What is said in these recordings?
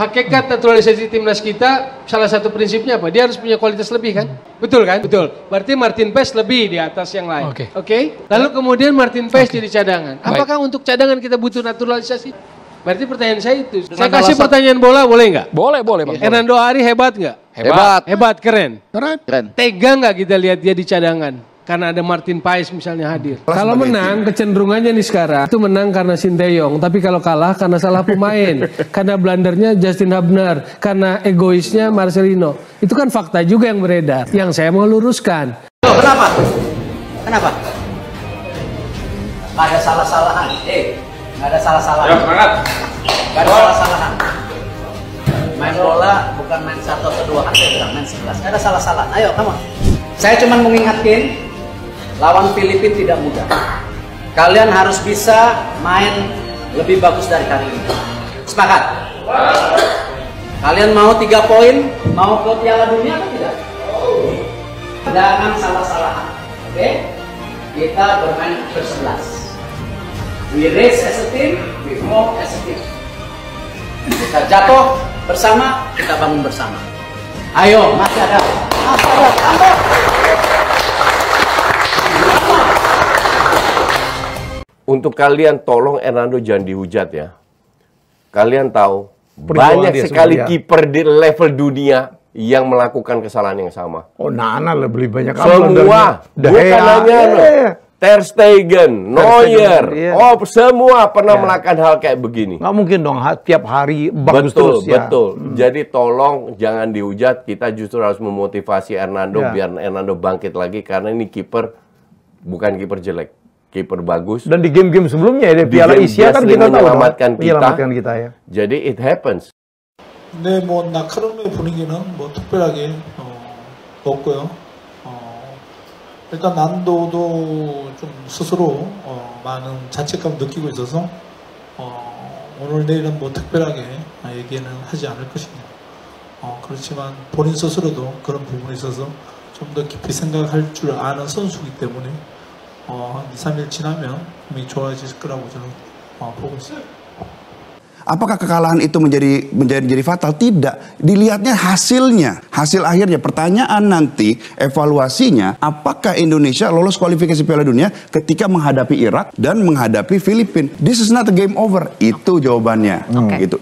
Hakikat naturalisasi timnas kita, salah satu prinsipnya apa? Dia harus punya kualitas lebih kan? Betul kan? Betul. Berarti Martin Paes lebih di atas yang lain. Oke. Lalu kemudian Martin Paes jadi cadangan. Apakah untuk cadangan kita butuh naturalisasi? Berarti pertanyaan saya itu. Saya kasih pertanyaan bola, boleh nggak? Boleh Bang. Hernando Ari hebat nggak? Hebat, keren. Tega nggak kita lihat dia di cadangan? Karena ada Martin Paes misalnya hadir. Kalau menang, kecenderungannya nih sekarang itu menang karena Sinteyong. Tapi kalau kalah karena salah pemain, karena blendernya Justin Hubner, karena egoisnya Marcelino. Itu kan fakta juga yang beredar. Yang saya mau luruskan. Kenapa? Nggak ada salah-salahan. Nggak ada salah-salahan. Ya, semangat. Nggak ada salah-salahan. Main bola bukan main 1 atau 2 kan saya bilang main 11. Nggak ada salah-salahan. Ayo, kamu. Saya cuma mengingatkan, lawan Filipina tidak mudah. Kalian harus bisa main lebih bagus dari kali ini. Sepakat? Kalian mau 3 poin, mau ke Piala Dunia atau tidak? Jangan salah-salahan. Oke? Kita bermain ber-11. We race as a team, we fall as a team. Kita jatuh bersama, kita bangun bersama. Ayo, masih ada. Tambah. Untuk kalian tolong Hernando jangan dihujat ya. Kalian tahu banyak sekali kiper di level dunia yang melakukan kesalahan yang sama. Oh, Nana lebih banyak. Semua, bukan hanya Ter Stegen, Neuer, semua pernah melakukan hal kayak begini. Nggak mungkin dong tiap hari bagus terus ya. Betul. Jadi tolong jangan dihujat. Kita justru harus memotivasi Hernando biar Hernando bangkit lagi karena ini kiper bukan kiper jelek, kiper bagus. Dan di game-game sebelumnya ya, di Piala Asia kan kita tahu menyelamatkan kita ya. Jadi it happens. 네, 뭐 나카로의 분위기는 뭐 특별하게 없고요. 일단 난도도 좀 스스로 많은 자책감 느끼고 있어서 오늘 내일은 뭐 특별하게 얘기는 하지 않을 것입니다. 그렇지만 본인 스스로도 그런 부분에 있어서 좀 더 깊이 생각할 줄 아는 선수이기 때문에 한 2, 3일 지나면 분명히 좋아질 거라고 저는 보고 있어요. Apakah kekalahan itu menjadi fatal? Tidak. Dilihatnya hasilnya, hasil akhirnya. Pertanyaan nanti, evaluasinya, apakah Indonesia lolos kualifikasi Piala Dunia ketika menghadapi Irak dan menghadapi Filipina? This is not a game over. Itu jawabannya.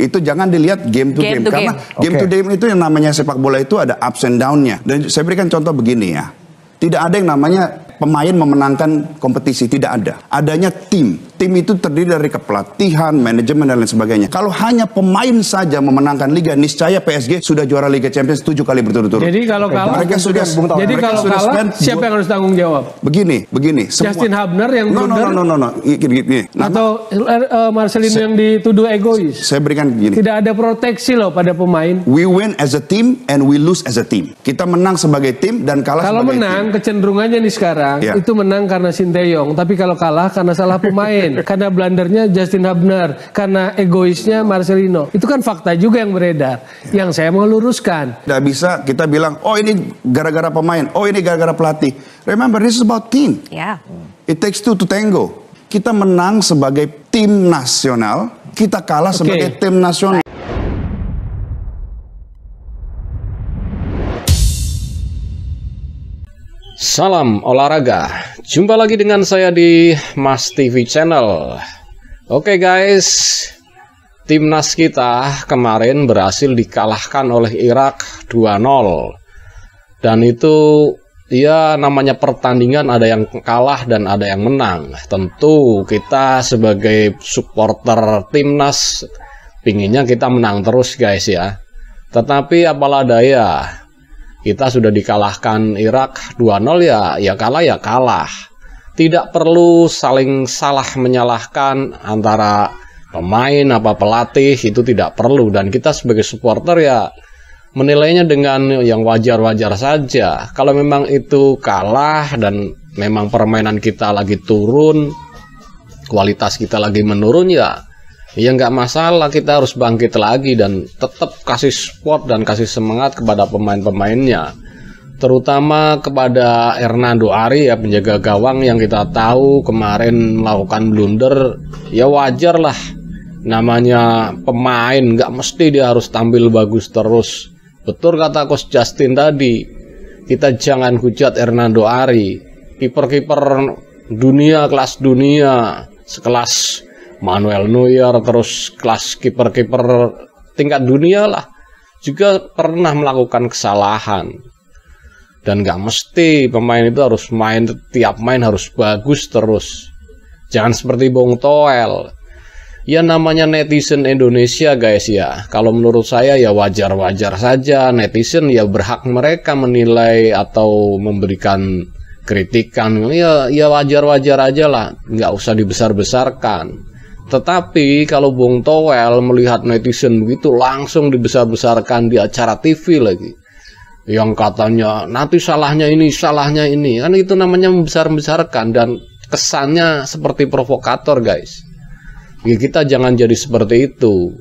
Itu jangan dilihat game to game. Karena game to game itu yang namanya sepak bola itu ada ups and down-nya. Dan saya berikan contoh begini ya. Tidak ada yang namanya pemain memenangkan kompetisi, tidak ada. Adanya tim. Tim itu terdiri dari kepelatihan, manajemen, dan lain sebagainya. Kalau hanya pemain saja memenangkan liga, niscaya PSG sudah juara Liga Champions 7 kali berturut-turut. Jadi kalau kalah, siapa yang harus tanggung jawab? Begini. Justin Hubner yang blunder? Gini. Atau Marcelino yang dituduh egois? Saya berikan gini. Tidak ada proteksi loh pada pemain. We win as a team and we lose as a team. Kita menang sebagai tim dan kalah sebagai tim. Kalau menang, kecenderungannya nih sekarang, itu menang karena Sinteyong. Tapi kalau kalah karena salah pemain. Karena blendernya Justin Hubner, karena egoisnya Marcelino. Itu kan fakta juga yang beredar. Yang saya mau luruskan. Tidak bisa kita bilang, oh ini gara-gara pemain, oh ini gara-gara pelatih. Remember, this is about team. It takes two to tango. Kita menang sebagai tim nasional, kita kalah sebagai tim nasional. Salam olahraga, jumpa lagi dengan saya di Mas TV Channel. Oke guys, timnas kita kemarin berhasil dikalahkan oleh Irak 2-0. Dan itu ya namanya pertandingan, ada yang kalah dan ada yang menang. Tentu kita sebagai supporter timnas pinginnya kita menang terus guys ya. Tetapi apalah daya, kita sudah dikalahkan Irak 2-0 ya kalah. Tidak perlu saling salah menyalahkan antara pemain apa pelatih, itu tidak perlu. Dan kita sebagai supporter ya menilainya dengan yang wajar-wajar saja. Kalau memang itu kalah dan memang permainan kita lagi turun, kualitas kita lagi menurun ya nggak masalah, kita harus bangkit lagi dan tetap kasih support dan kasih semangat kepada pemain-pemainnya, terutama kepada Hernando Ari ya, penjaga gawang yang kita tahu kemarin melakukan blunder. Ya wajar lah, Namanya pemain nggak mesti dia harus tampil bagus terus. Betul kata Coach Justin tadi, kita jangan hujat Hernando Ari, kiper-kiper dunia, kelas dunia, sekelas Manuel Neuer, terus kelas kiper-kiper tingkat dunia lah, juga pernah melakukan kesalahan. Dan nggak mesti pemain itu harus main, tiap main harus bagus terus. Jangan seperti Bung Toel. Ya namanya netizen Indonesia guys ya. Kalau menurut saya ya wajar-wajar saja. Netizen ya berhak mereka menilai atau memberikan kritikan. Ya wajar-wajar aja lah. Nggak usah dibesar-besarkan. Tetapi kalau Bung Toel melihat netizen begitu langsung dibesar-besarkan di acara TV lagi. Yang katanya nanti salahnya ini. Kan itu namanya membesar-besarkan dan kesannya seperti provokator guys. Ya, kita jangan jadi seperti itu.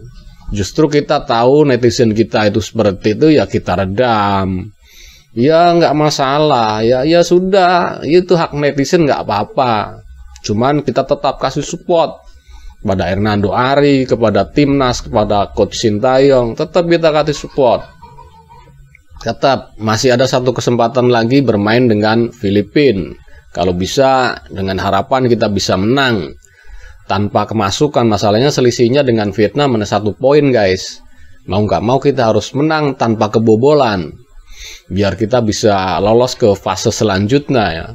Justru kita tahu netizen kita itu seperti itu, ya kita redam. Ya nggak masalah, ya sudah, itu hak netizen nggak apa-apa. Cuman kita tetap kasih support kepada Hernando Ari, kepada Timnas, kepada Coach Sintayong, tetap kita kasih support. Tetap masih ada satu kesempatan lagi bermain dengan Filipina. Kalau bisa, dengan harapan kita bisa menang tanpa kemasukan. Masalahnya selisihnya dengan Vietnam ada 1 poin guys. Mau nggak mau kita harus menang tanpa kebobolan biar kita bisa lolos ke fase selanjutnya ya.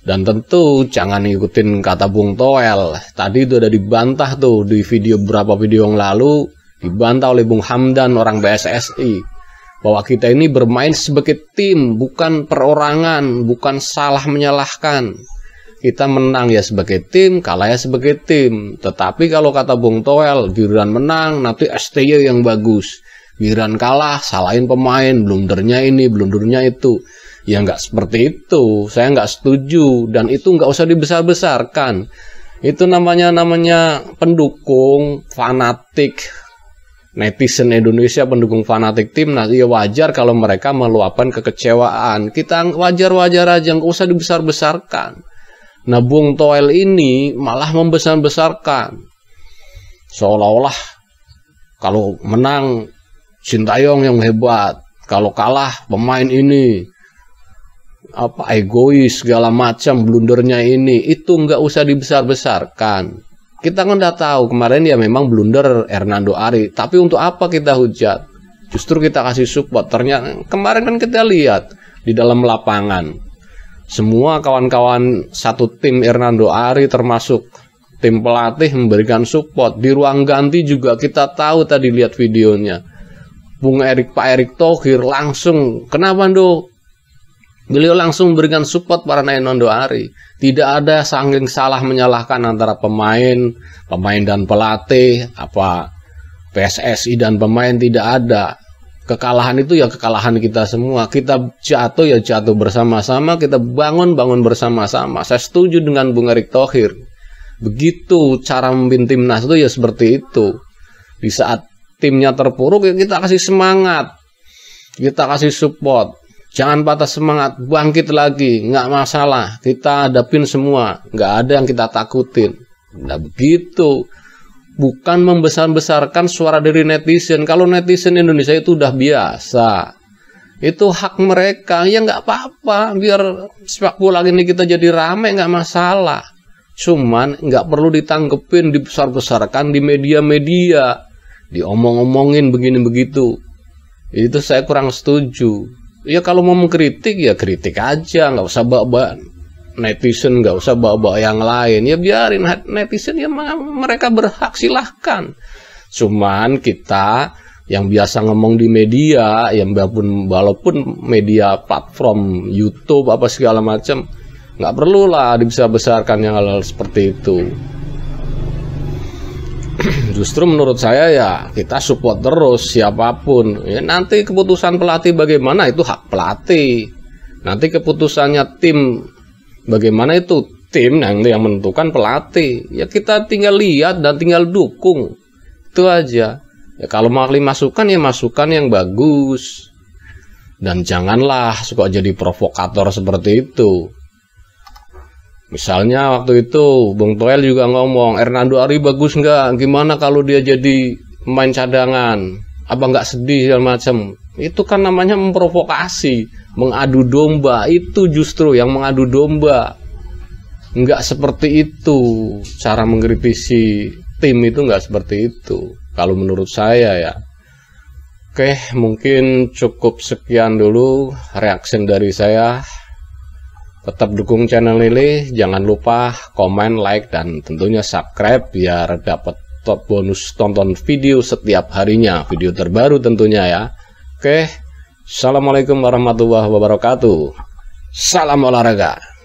Dan tentu jangan ngikutin kata Bung Toel. Tadi itu udah dibantah tuh di beberapa video yang lalu, dibantah oleh Bung Hamdan orang PSSI bahwa kita ini bermain sebagai tim, bukan perorangan, bukan salah menyalahkan. Kita menang ya sebagai tim, kalah ya sebagai tim. Tetapi kalau kata Bung Toel, giliran menang nanti STY yang bagus, giliran kalah salahin pemain, blundernya ini, blundernya itu. Ya nggak seperti itu, saya nggak setuju. Dan itu nggak usah dibesar-besarkan. Itu namanya pendukung fanatik netizen Indonesia, pendukung fanatik timnas. Ya wajar kalau mereka meluapkan kekecewaan. Kita wajar-wajar aja, nggak usah dibesar-besarkan. Nah Bung Toel ini malah membesar-besarkan, seolah-olah kalau menang Sintayong yang hebat, kalau kalah pemain ini egois segala macam, blundernya ini. Itu nggak usah dibesar-besarkan. Kita kan udah tahu kemarin ya memang blunder Hernando Ari, tapi untuk apa kita hujat? Justru kita kasih support. Ternyata kemarin kan kita lihat di dalam lapangan, semua kawan-kawan satu tim Hernando Ari termasuk tim pelatih memberikan support. Di ruang ganti juga kita tahu tadi lihat videonya. Pak Erick Thohir langsung, kenapa Ndo? Beliau langsung memberikan support para Hernando Ari. Tidak ada saling salah menyalahkan antara pemain dan pelatih, PSSI dan pemain, tidak ada. Kekalahan itu ya kekalahan kita semua. Kita jatuh ya jatuh bersama-sama, kita bangun bersama-sama. Saya setuju dengan Bung Erick Thohir. Begitu cara memimpin timnas itu ya seperti itu. Di saat timnya terpuruk ya kita kasih semangat, kita kasih support. Jangan patah semangat, bangkit lagi, nggak masalah. Kita hadapin semua, nggak ada yang kita takutin. Nah begitu. Bukan membesar-besarkan suara dari netizen. Kalau netizen Indonesia itu udah biasa, itu hak mereka. Ya nggak apa-apa, biar sepak bola ini kita jadi rame, nggak masalah. Cuman nggak perlu ditanggepin, dibesar-besarkan di media-media, diomong-omongin begini begitu. Itu saya kurang setuju. Ya kalau mau mengkritik ya kritik aja, nggak usah bawa netizen, nggak usah bawa yang lain. Ya biarin netizen, ya mereka berhak, silahkan. Cuman kita yang biasa ngomong di media, yang walaupun media platform YouTube apa segala macam, nggak perlu lah dibesar-besarkan yang hal-hal seperti itu. Justru menurut saya ya kita support terus siapapun. Ya nanti keputusan pelatih bagaimana itu hak pelatih. Nanti keputusannya tim bagaimana itu tim yang menentukan pelatih. Ya kita tinggal lihat dan tinggal dukung. Itu aja. Ya kalau mau masukan ya masukan yang bagus. Dan janganlah suka jadi provokator seperti itu. Misalnya waktu itu Bung Toel juga ngomong, Hernando Ari bagus nggak? Gimana kalau dia jadi pemain cadangan? Apa nggak sedih segala macam? Itu kan namanya memprovokasi, mengadu domba. Itu justru yang mengadu domba. Nggak seperti itu. Cara mengkritisi tim itu nggak seperti itu. Kalau menurut saya ya. Oke, mungkin cukup sekian dulu reaction dari saya. Tetap dukung channel ini, jangan lupa komen, like, dan tentunya subscribe biar dapat top bonus tonton video setiap harinya, video terbaru tentunya ya. Oke, assalamualaikum warahmatullahi wabarakatuh. Salam olahraga.